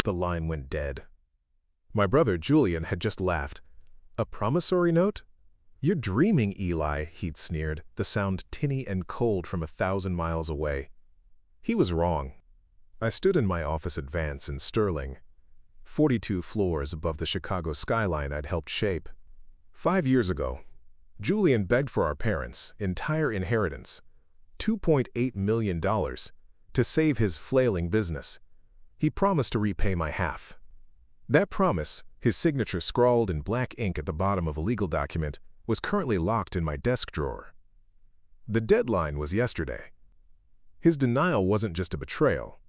The line went dead. My brother Julian had just laughed. "A promissory note? You're dreaming, Eli," he'd sneered, the sound tinny and cold from 1,000 miles away. He was wrong. I stood in my office at Vance in Sterling, 42 floors above the Chicago skyline I'd helped shape. 5 years ago, Julian begged for our parents' entire inheritance, $2.8 million, to save his flailing business. He promised to repay my half. That promise, his signature scrawled in black ink at the bottom of a legal document, was currently locked in my desk drawer. The deadline was yesterday. His denial wasn't just a betrayal.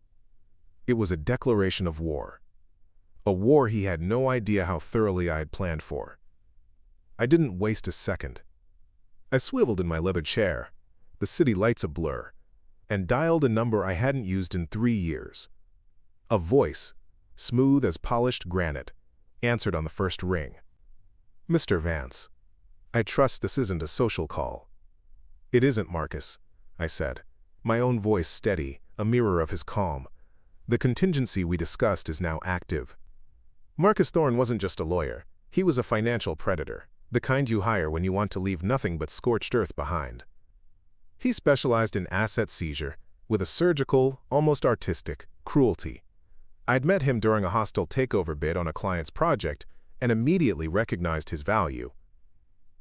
It was a declaration of war. A war he had no idea how thoroughly I had planned for. I didn't waste a second. I swiveled in my leather chair, the city lights a blur, and dialed a number I hadn't used in 3 years. A voice, smooth as polished granite, answered on the first ring. "Mr. Vance, I trust this isn't a social call." "It isn't, Marcus," I said, my own voice steady, a mirror of his calm. "The contingency we discussed is now active." Marcus Thorne wasn't just a lawyer. He was a financial predator, the kind you hire when you want to leave nothing but scorched earth behind. He specialized in asset seizure, with a surgical, almost artistic, cruelty. I'd met him during a hostile takeover bid on a client's project and immediately recognized his value.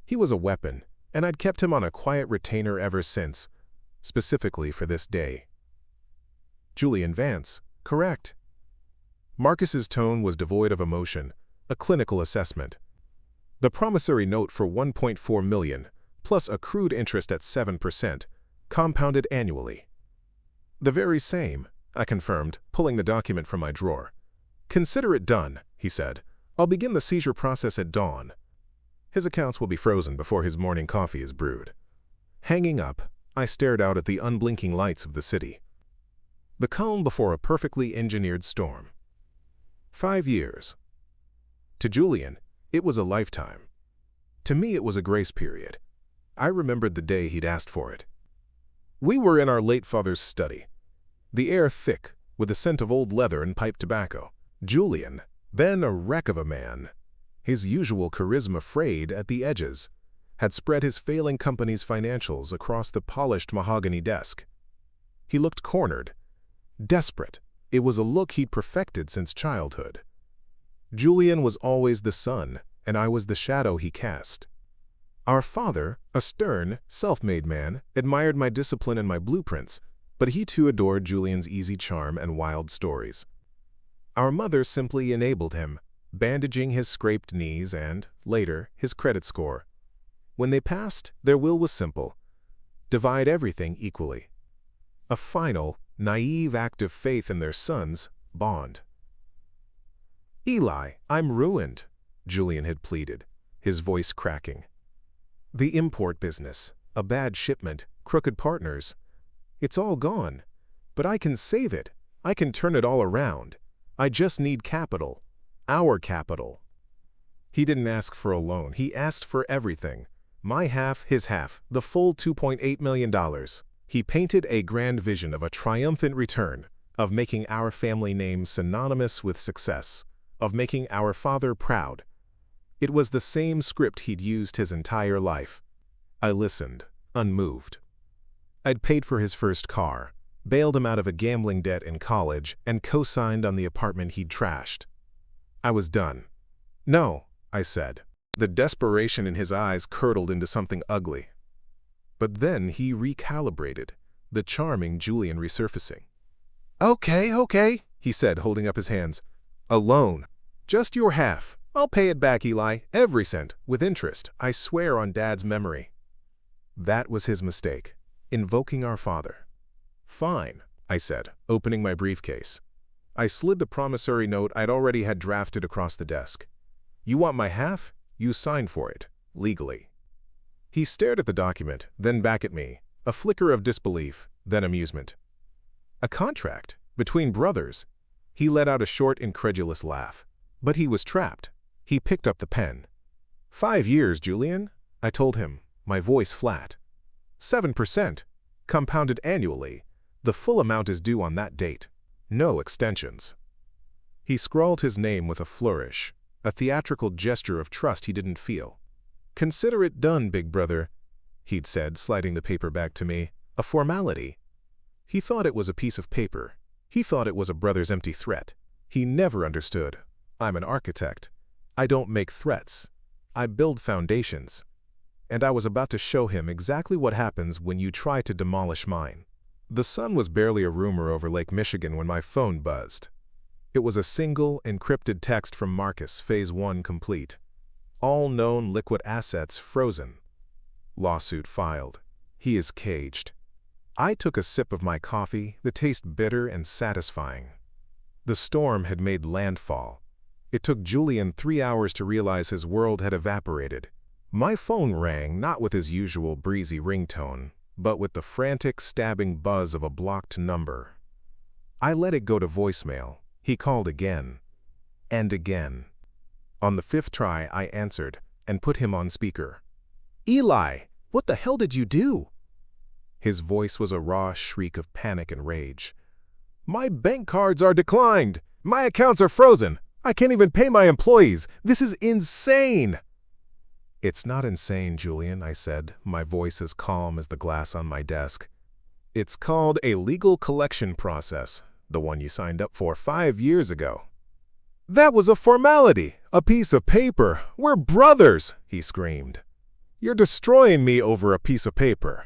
He was a weapon, and I'd kept him on a quiet retainer ever since, specifically for this day. "Julian Vance, correct?" Marcus's tone was devoid of emotion, a clinical assessment. "The promissory note for $1.4 million, plus accrued interest at 7%, compounded annually." "The very same," I confirmed, pulling the document from my drawer. "Consider it done," he said. "I'll begin the seizure process at dawn." His accounts will be frozen before his morning coffee is brewed. Hanging up, I stared out at the unblinking lights of the city. The calm before a perfectly engineered storm. 5 years. To Julian, it was a lifetime. To me, it was a grace period. I remembered the day he'd asked for it. We were in our late father's study, the air thick with the scent of old leather and pipe tobacco. Julian, then a wreck of a man, his usual charisma frayed at the edges, had spread his failing company's financials across the polished mahogany desk. He looked cornered, desperate. It was a look he'd perfected since childhood. Julian was always the sun, and I was the shadow he cast. Our father, a stern, self-made man, admired my discipline and my blueprints, but he too adored Julian's easy charm and wild stories. Our mother simply enabled him, bandaging his scraped knees and, later, his credit score. When they passed, their will was simple: divide everything equally. A final, naive act of faith in their son's bond. "Eli, I'm ruined," Julian had pleaded, his voice cracking. "The import business, a bad shipment, crooked partners. It's all gone. But I can save it. I can turn it all around. I just need capital. Our capital." He didn't ask for a loan. He asked for everything. My half, his half, the full $2.8 million. He painted a grand vision of a triumphant return, of making our family name synonymous with success, of making our father proud. It was the same script he'd used his entire life. I listened, unmoved. I'd paid for his first car, bailed him out of a gambling debt in college, and co-signed on the apartment he'd trashed. I was done. "No," I said. The desperation in his eyes curdled into something ugly. But then he recalibrated, the charming Julian resurfacing. Okay, he said, holding up his hands. "A loan. Just your half. I'll pay it back, Eli, every cent, with interest, I swear on Dad's memory." That was his mistake, invoking our father. "Fine," I said, opening my briefcase. I slid the promissory note I'd already had drafted across the desk. "You want my half? You sign for it, legally." He stared at the document, then back at me, a flicker of disbelief, then amusement. "A contract? Between brothers?" He let out a short, incredulous laugh. But he was trapped. He picked up the pen. 5 years, Julian," I told him, my voice flat. 7%, compounded annually. The full amount is due on that date. No extensions. He scrawled his name with a flourish, a theatrical gesture of trust he didn't feel. "Consider it done, big brother," he'd said, sliding the paper back to me. "A formality." He thought it was a piece of paper. He thought it was a brother's empty threat. He never understood. I'm an architect. I don't make threats. I build foundations. And I was about to show him exactly what happens when you try to demolish mine. The sun was barely a rumor over Lake Michigan when my phone buzzed. It was a single, encrypted text from Marcus, Phase 1 complete. All known liquid assets frozen. Lawsuit filed. He is caged. I took a sip of my coffee, the taste bitter and satisfying. The storm had made landfall. It took Julian 3 hours to realize his world had evaporated. My phone rang not with his usual breezy ringtone, but with the frantic, stabbing buzz of a blocked number. I let it go to voicemail. He called again. And again. On the 5th try, I answered and put him on speaker. "Eli, what the hell did you do?" His voice was a raw shriek of panic and rage. "My bank cards are declined. My accounts are frozen. I can't even pay my employees. This is insane." "It's not insane, Julian," I said, my voice as calm as the glass on my desk. "It's called a legal collection process, the one you signed up for 5 years ago." "That was a formality, a piece of paper. We're brothers," he screamed. "You're destroying me over a piece of paper."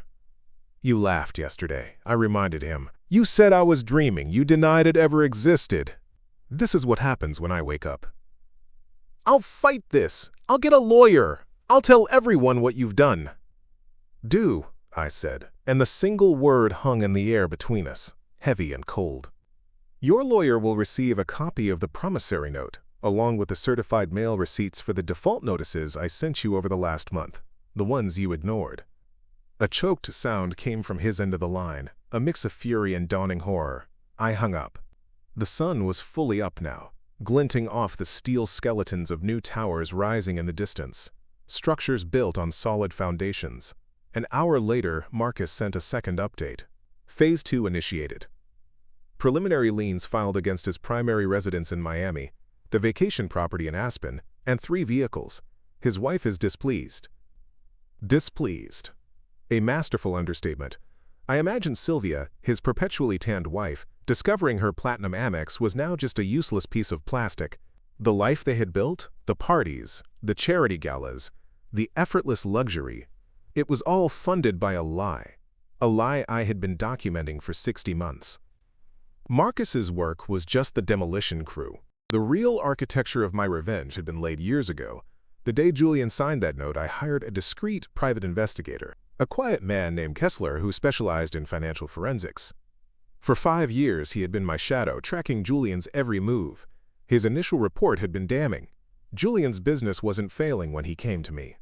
"You laughed yesterday," I reminded him. "You said I was dreaming. You denied it ever existed." This is what happens when I wake up. "I'll fight this. I'll get a lawyer. I'll tell everyone what you've done." "Do," I said, and the single word hung in the air between us, heavy and cold. "Your lawyer will receive a copy of the promissory note, along with the certified mail receipts for the default notices I sent you over the last month, the ones you ignored." A choked sound came from his end of the line, a mix of fury and dawning horror. I hung up. The sun was fully up now, glinting off the steel skeletons of new towers rising in the distance, structures built on solid foundations. An hour later, Marcus sent a second update. Phase 2 initiated. Preliminary liens filed against his primary residence in Miami, the vacation property in Aspen, and 3 vehicles. His wife is displeased. Displeased. A masterful understatement. I imagine Sylvia, his perpetually tanned wife, discovering her platinum Amex was now just a useless piece of plastic. The life they had built, the parties, the charity galas, the effortless luxury, it was all funded by a lie I had been documenting for 60 months. Marcus's work was just the demolition crew. The real architecture of my revenge had been laid years ago. The day Julian signed that note, I hired a discreet private investigator, a quiet man named Kessler who specialized in financial forensics. For 5 years, he had been my shadow, tracking Julian's every move. His initial report had been damning. Julian's business wasn't failing when he came to me.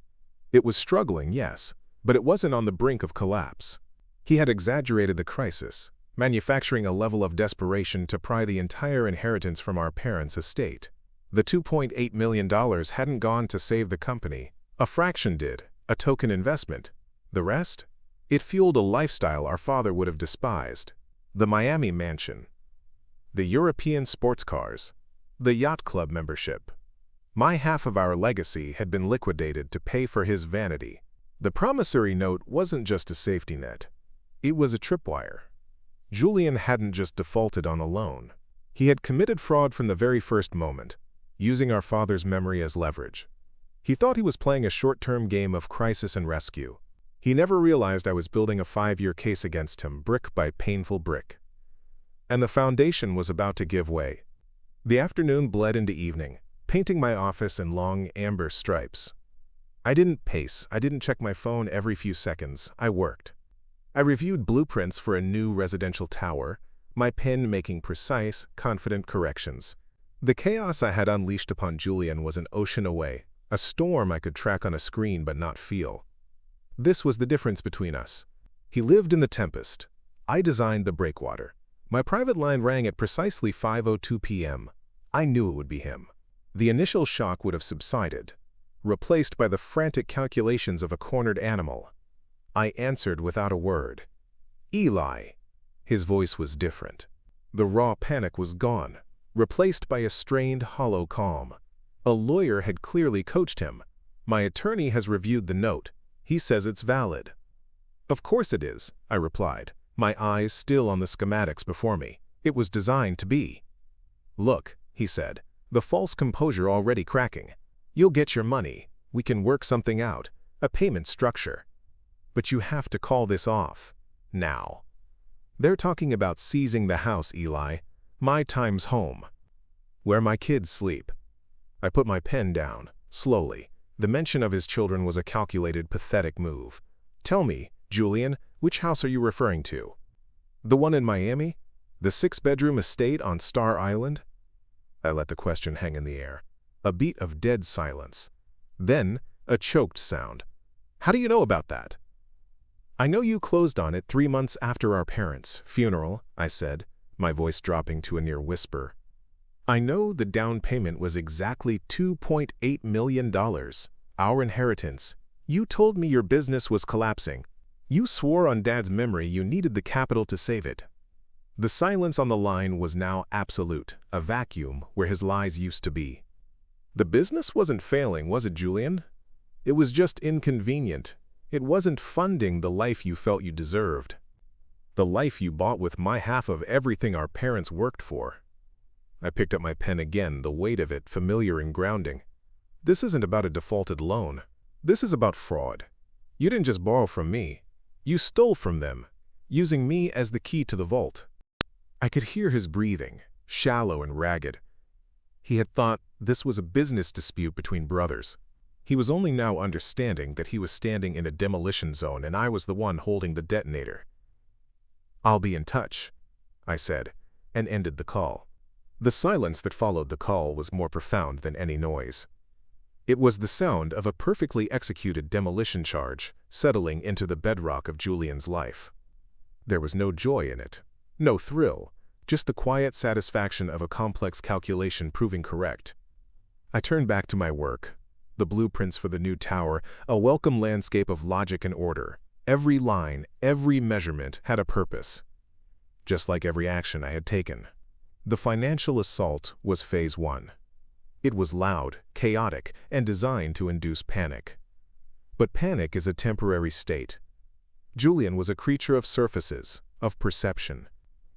It was struggling, yes, but it wasn't on the brink of collapse. He had exaggerated the crisis, manufacturing a level of desperation to pry the entire inheritance from our parents' estate. The $2.8 million hadn't gone to save the company. A fraction did, a token investment. The rest? It fueled a lifestyle our father would have despised. The Miami mansion, the European sports cars, the yacht club membership. My half of our legacy had been liquidated to pay for his vanity. The promissory note wasn't just a safety net. It was a tripwire. Julian hadn't just defaulted on a loan. He had committed fraud from the very first moment, using our father's memory as leverage. He thought he was playing a short-term game of crisis and rescue. He never realized I was building a 5-year case against him, brick by painful brick. And the foundation was about to give way. The afternoon bled into evening, painting my office in long amber stripes. I didn't pace. I didn't check my phone every few seconds. I worked. I reviewed blueprints for a new residential tower, my pen making precise, confident corrections. The chaos I had unleashed upon Julian was an ocean away, a storm I could track on a screen but not feel. This was the difference between us. He lived in the tempest. I designed the breakwater. My private line rang at precisely 5:02 p.m. I knew it would be him. The initial shock would have subsided, replaced by the frantic calculations of a cornered animal. I answered without a word. "Eli." His voice was different. The raw panic was gone. replaced by a strained, hollow calm. A lawyer had clearly coached him. "My attorney has reviewed the note. He says it's valid." "Of course it is," I replied, my eyes still on the schematics before me. "It was designed to be." "Look," he said, the false composure already cracking. "You'll get your money. We can work something out, a payment structure. But you have to call this off. Now. They're talking about seizing the house, Eli. My time's home. Where my kids sleep." I put my pen down, slowly. The mention of his children was a calculated, pathetic move. "Tell me, Julian, which house are you referring to? The one in Miami? The 6-bedroom estate on Star Island?" I let the question hang in the air. A beat of dead silence. Then, a choked sound. "How do you know about that?" "I know you closed on it 3 months after our parents' funeral," I said, my voice dropping to a near whisper. "I know the down payment was exactly $2.8 million, our inheritance. You told me your business was collapsing. You swore on Dad's memory you needed the capital to save it." The silence on the line was now absolute, a vacuum where his lies used to be. "The business wasn't failing, was it, Julian? It was just inconvenient. It wasn't funding the life you felt you deserved. The life you bought with my half of everything our parents worked for." I picked up my pen again, the weight of it familiar and grounding. "This isn't about a defaulted loan. This is about fraud. You didn't just borrow from me. You stole from them, using me as the key to the vault." I could hear his breathing, shallow and ragged. He had thought this was a business dispute between brothers. He was only now understanding that he was standing in a demolition zone and I was the one holding the detonator. "I'll be in touch," I said, and ended the call. The silence that followed the call was more profound than any noise. It was the sound of a perfectly executed demolition charge settling into the bedrock of Julian's life. There was no joy in it, no thrill, just the quiet satisfaction of a complex calculation proving correct. I turned back to my work. The blueprints for the new tower, a welcome landscape of logic and order. Every line, every measurement had a purpose, just like every action I had taken. The financial assault was phase 1. It was loud, chaotic, and designed to induce panic. But panic is a temporary state. Julian was a creature of surfaces, of perception.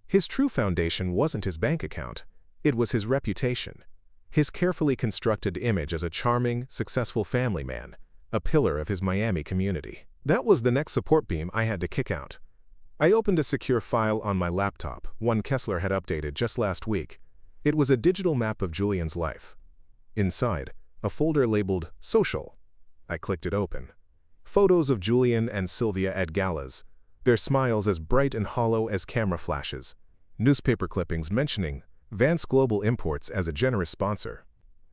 His true foundation wasn't his bank account. It was his reputation. His carefully constructed image as a charming, successful family man, a pillar of his Miami community. That was the next support beam I had to kick out. I opened a secure file on my laptop, one Kessler had updated just last week. It was a digital map of Julian's life. Inside, a folder labeled Social. I clicked it open. Photos of Julian and Sylvia at galas, their smiles as bright and hollow as camera flashes. Newspaper clippings mentioning Vance Global Imports as a generous sponsor.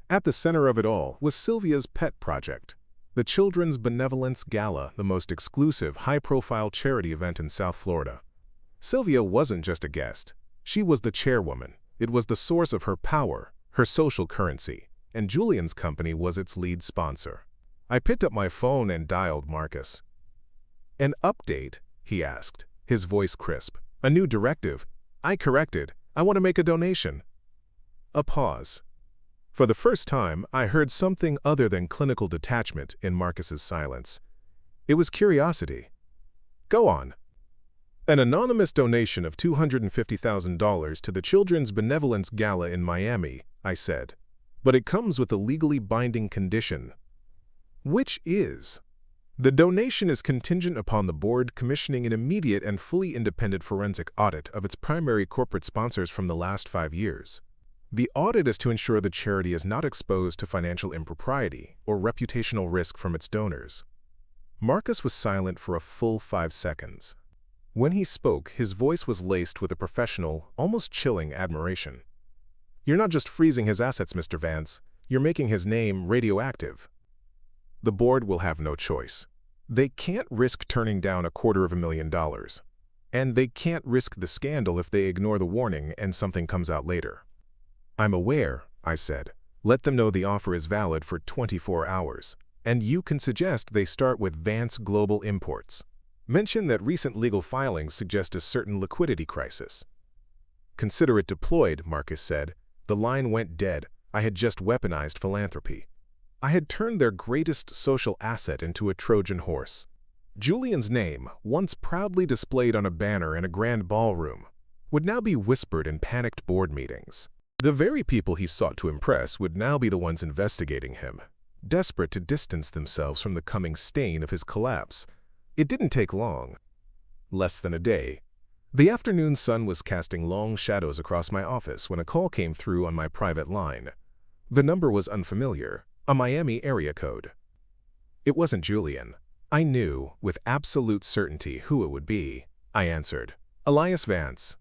At the center of it all was Sylvia's pet project, the Children's Benevolence Gala, the most exclusive, high-profile charity event in South Florida. Sylvia wasn't just a guest. She was the chairwoman. It was the source of her power, her social currency, and Julian's company was its lead sponsor. I picked up my phone and dialed Marcus. "An update?" he asked, his voice crisp. "A new directive?" I corrected. "I want to make a donation." A pause. For the first time, I heard something other than clinical detachment in Marcus's silence. It was curiosity. "Go on." "An anonymous donation of $250,000 to the Children's Benevolence Gala in Miami," I said. "But it comes with a legally binding condition." "Which is?" "The donation is contingent upon the board commissioning an immediate and fully independent forensic audit of its primary corporate sponsors from the last 5 years. The audit is to ensure the charity is not exposed to financial impropriety or reputational risk from its donors." Marcus was silent for a full 5 seconds. When he spoke, his voice was laced with a professional, almost chilling admiration. "You're not just freezing his assets, Mr. Vance. You're making his name radioactive." "The board will have no choice. They can't risk turning down $250,000. And they can't risk the scandal if they ignore the warning and something comes out later." "I'm aware," I said. "Let them know the offer is valid for 24 hours. And you can suggest they start with Vance Global Imports. Mention that recent legal filings suggest a certain liquidity crisis." "Consider it deployed," Marcus said. The line went dead. I had just weaponized philanthropy. I had turned their greatest social asset into a Trojan horse. Julian's name, once proudly displayed on a banner in a grand ballroom, would now be whispered in panicked board meetings. The very people he sought to impress would now be the ones investigating him, desperate to distance themselves from the coming stain of his collapse. It didn't take long. Less than a day. The afternoon sun was casting long shadows across my office when a call came through on my private line. The number was unfamiliar, a Miami area code. It wasn't Julian. I knew, with absolute certainty, who it would be. I answered. Elias Vance.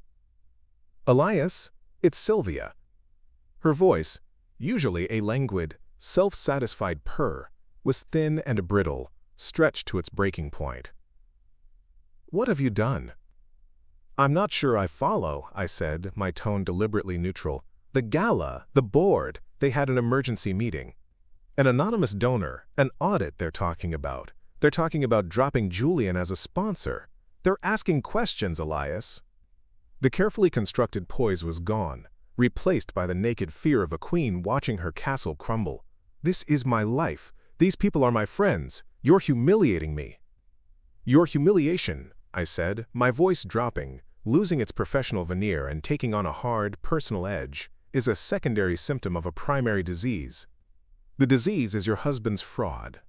Elias? It's Sylvia. Her voice, usually a languid, self-satisfied purr, was thin and brittle, stretched to its breaking point. What have you done? I'm not sure I follow, I said, my tone deliberately neutral. The gala, the board, they had an emergency meeting. An anonymous donor, an audit they're talking about. They're talking about dropping Julian as a sponsor. They're asking questions, Elias. The carefully constructed poise was gone, replaced by the naked fear of a queen watching her castle crumble. This is my life. These people are my friends. You're humiliating me. Your humiliation, I said, my voice dropping, losing its professional veneer and taking on a hard, personal edge, is a secondary symptom of a primary disease. The disease is your husband's fraud.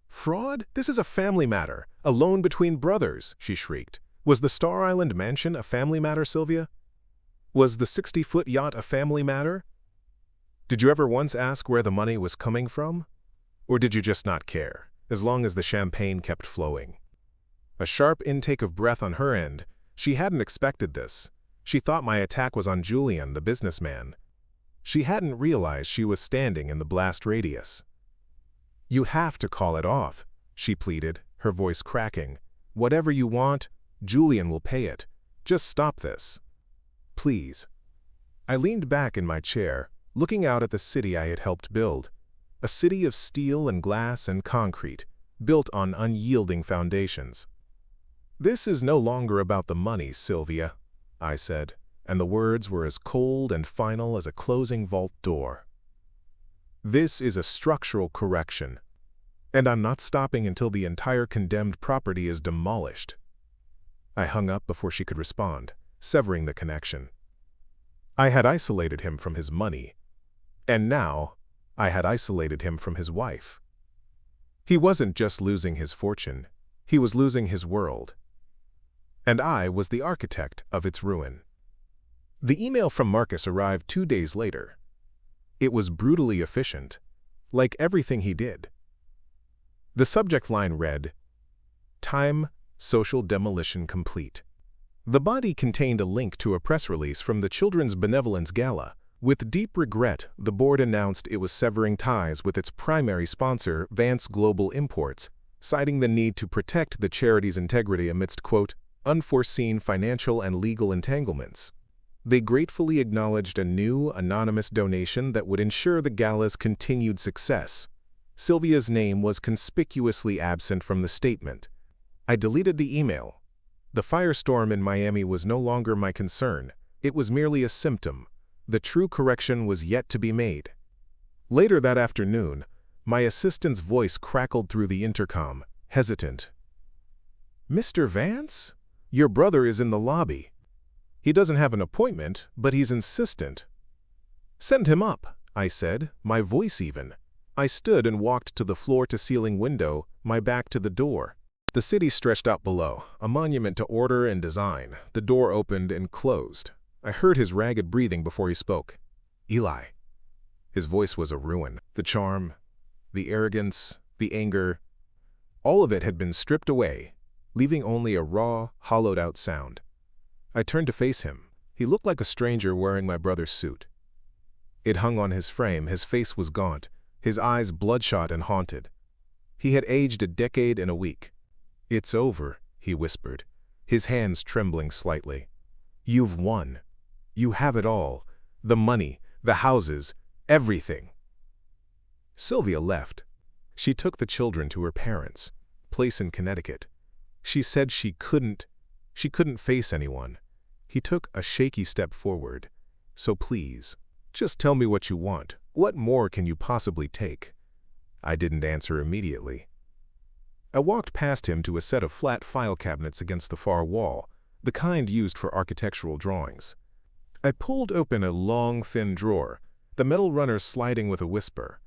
Fraud? This is a family matter, a loan between brothers, she shrieked. Was the Star Island mansion a family matter, Sylvia? Was the 60-foot yacht a family matter? Did you ever once ask where the money was coming from? Or did you just not care, as long as the champagne kept flowing? A sharp intake of breath on her end. She hadn't expected this. She thought my attack was on Julian, the businessman. She hadn't realized she was standing in the blast radius. You have to call it off, she pleaded, her voice cracking. Whatever you want, Julian will pay it. Just stop this. Please. I leaned back in my chair, looking out at the city I had helped build. A city of steel and glass and concrete, built on unyielding foundations. This is no longer about the money, Sylvia, I said, and the words were as cold and final as a closing vault door. This is a structural correction, and I'm not stopping until the entire condemned property is demolished. I hung up before she could respond, severing the connection. I had isolated him from his money, and now I had isolated him from his wife. He wasn't just losing his fortune, he was losing his world. And I was the architect of its ruin. The email from Marcus arrived 2 days later. It was brutally efficient, like everything he did. The subject line read, Time, Social Demolition Complete. The body contained a link to a press release from the Children's Benevolence Gala. With deep regret, the board announced it was severing ties with its primary sponsor, Vance Global Imports, citing the need to protect the charity's integrity amidst, quote, unforeseen financial and legal entanglements. They gratefully acknowledged a new, anonymous donation that would ensure the gala's continued success. Sylvia's name was conspicuously absent from the statement. I deleted the email. The firestorm in Miami was no longer my concern. It was merely a symptom. The true correction was yet to be made. Later that afternoon, my assistant's voice crackled through the intercom, hesitant. Mr. Vance? Your brother is in the lobby. He doesn't have an appointment, but he's insistent. Send him up, I said, my voice even. I stood and walked to the floor-to-ceiling window, my back to the door. The city stretched out below, a monument to order and design. The door opened and closed. I heard his ragged breathing before he spoke. Eli. His voice was a ruin. The charm, the arrogance, the anger, all of it had been stripped away, leaving only a raw, hollowed-out sound. I turned to face him. He looked like a stranger wearing my brother's suit. It hung on his frame, his face was gaunt, his eyes bloodshot and haunted. He had aged a decade in a week. It's over, he whispered, his hands trembling slightly. You've won. You have it all. The money, the houses, everything. Sylvia left. She took the children to her parents' place in Connecticut. She said she couldn't face anyone. He took a shaky step forward. So please, Just tell me what you want. What more can you possibly take? I didn't answer immediately. I walked past him to a set of flat file cabinets against the far wall, the kind used for architectural drawings. I pulled open a long, thin drawer, the metal runner sliding with a whisper.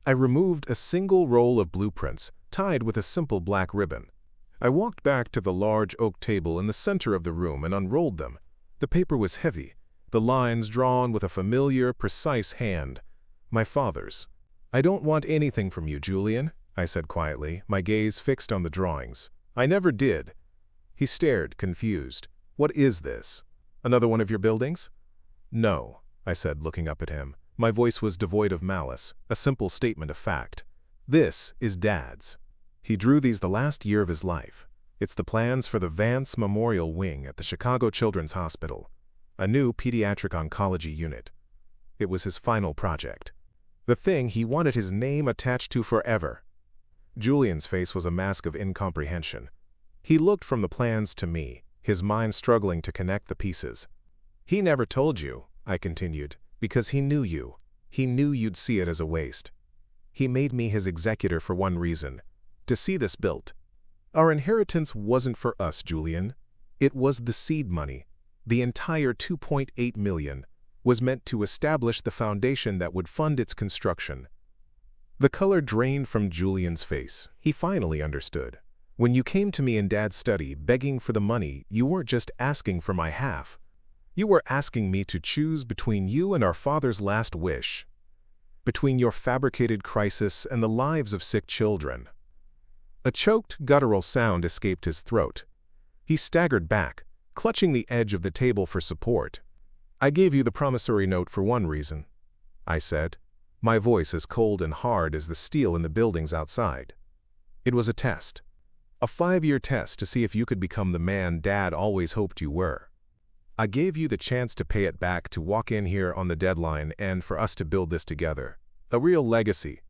I removed a single roll of blueprints, tied with a simple black ribbon. I walked back to the large oak table in the center of the room and unrolled them. The paper was heavy, the lines drawn with a familiar, precise hand. My father's. "I don't want anything from you, Julian," I said quietly, my gaze fixed on the drawings. "I never did." He stared, confused. "What is this? Another one of your buildings?" "No," I said, looking up at him. My voice was devoid of malice, a simple statement of fact. "This is Dad's. He drew these the last year of his life. It's the plans for the Vance Memorial Wing at the Chicago Children's Hospital, a new pediatric oncology unit. It was his final project. The thing he wanted his name attached to forever." Julian's face was a mask of incomprehension. He looked from the plans to me, his mind struggling to connect the pieces. "He never told you," I continued, "because he knew you. He knew you'd see it as a waste. He made me his executor for one reason: to see this built. Our inheritance wasn't for us, Julian. It was the seed money. The entire $2.8 million was meant to establish the foundation that would fund its construction." The color drained from Julian's face. He finally understood. "When you came to me in Dad's study begging for the money, you weren't just asking for my half. You were asking me to choose between you and our father's last wish, between your fabricated crisis and the lives of sick children." A choked, guttural sound escaped his throat. He staggered back, clutching the edge of the table for support. "I gave you the promissory note for one reason," I said, my voice as cold and hard as the steel in the buildings outside. "It was a test. A 5-year test to see if you could become the man Dad always hoped you were. I gave you the chance to pay it back, to walk in here on the deadline, and for us to build this together. A real legacy."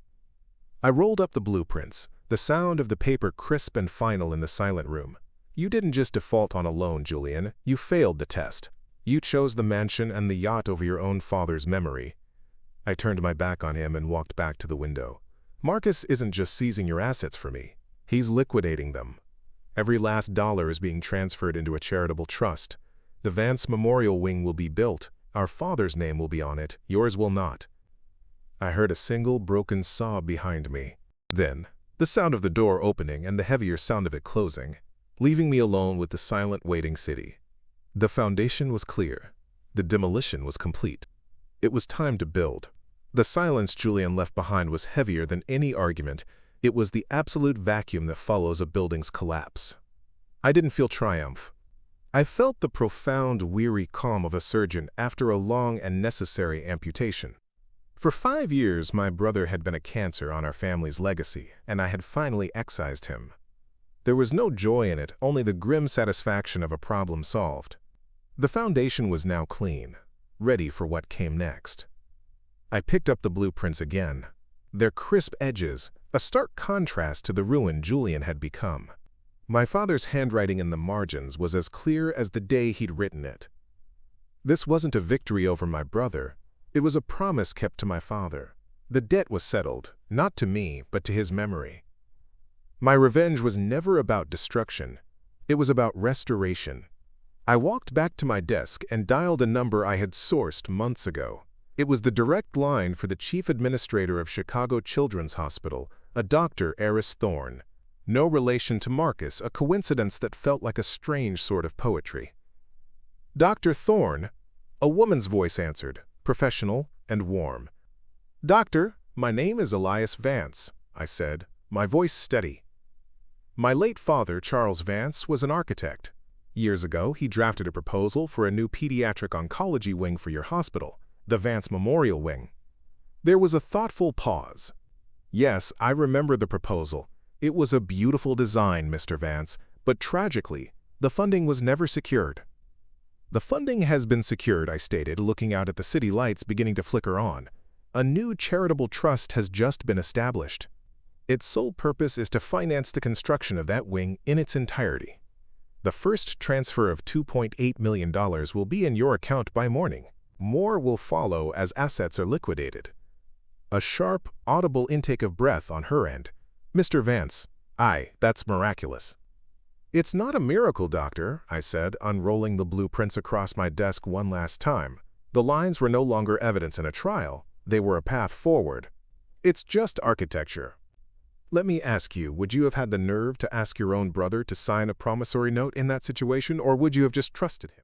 I rolled up the blueprints, the sound of the paper crisp and final in the silent room. "You didn't just default on a loan, Julian. You failed the test. You chose the mansion and the yacht over your own father's memory." I turned my back on him and walked back to the window. "Marcus isn't just seizing your assets for me. He's liquidating them. Every last dollar is being transferred into a charitable trust. The Vance Memorial Wing will be built. Our father's name will be on it. Yours will not." I heard a single broken sob behind me. Then, the sound of the door opening and the heavier sound of it closing, leaving me alone with the silent, waiting city. The foundation was clear. The demolition was complete. It was time to build. The silence Julian left behind was heavier than any argument. It was the absolute vacuum that follows a building's collapse. I didn't feel triumph. I felt the profound, weary calm of a surgeon after a long and necessary amputation. For 5 years, my brother had been a cancer on our family's legacy, and I had finally excised him. There was no joy in it, only the grim satisfaction of a problem solved. The foundation was now clean, ready for what came next. I picked up the blueprints again. Their crisp edges, a stark contrast to the ruin Julian had become. My father's handwriting in the margins was as clear as the day he'd written it. This wasn't a victory over my brother. It was a promise kept to my father. The debt was settled, not to me, but to his memory. My revenge was never about destruction. It was about restoration. I walked back to my desk and dialed a number I had sourced months ago. It was the direct line for the chief administrator of Chicago Children's Hospital, a Dr. Eris Thorne. No relation to Marcus, a coincidence that felt like a strange sort of poetry. "Dr. Thorne," a woman's voice answered, professional and warm. "Doctor, my name is Elias Vance," I said, my voice steady. "My late father, Charles Vance, was an architect. Years ago, he drafted a proposal for a new pediatric oncology wing for your hospital, the Vance Memorial Wing." There was a thoughtful pause. "Yes, I remember the proposal. It was a beautiful design, Mr. Vance, but tragically, the funding was never secured." "The funding has been secured," I stated, looking out at the city lights beginning to flicker on. "A new charitable trust has just been established. Its sole purpose is to finance the construction of that wing in its entirety. The first transfer of $2.8 million will be in your account by morning. More will follow as assets are liquidated. A sharp, audible intake of breath on her end. Mr. Vance, aye, that's miraculous. It's not a miracle, Doctor, I said, unrolling the blueprints across my desk one last time. The lines were no longer evidence in a trial. They were a path forward. It's just architecture. Let me ask you, would you have had the nerve to ask your own brother to sign a promissory note in that situation, or would you have just trusted him?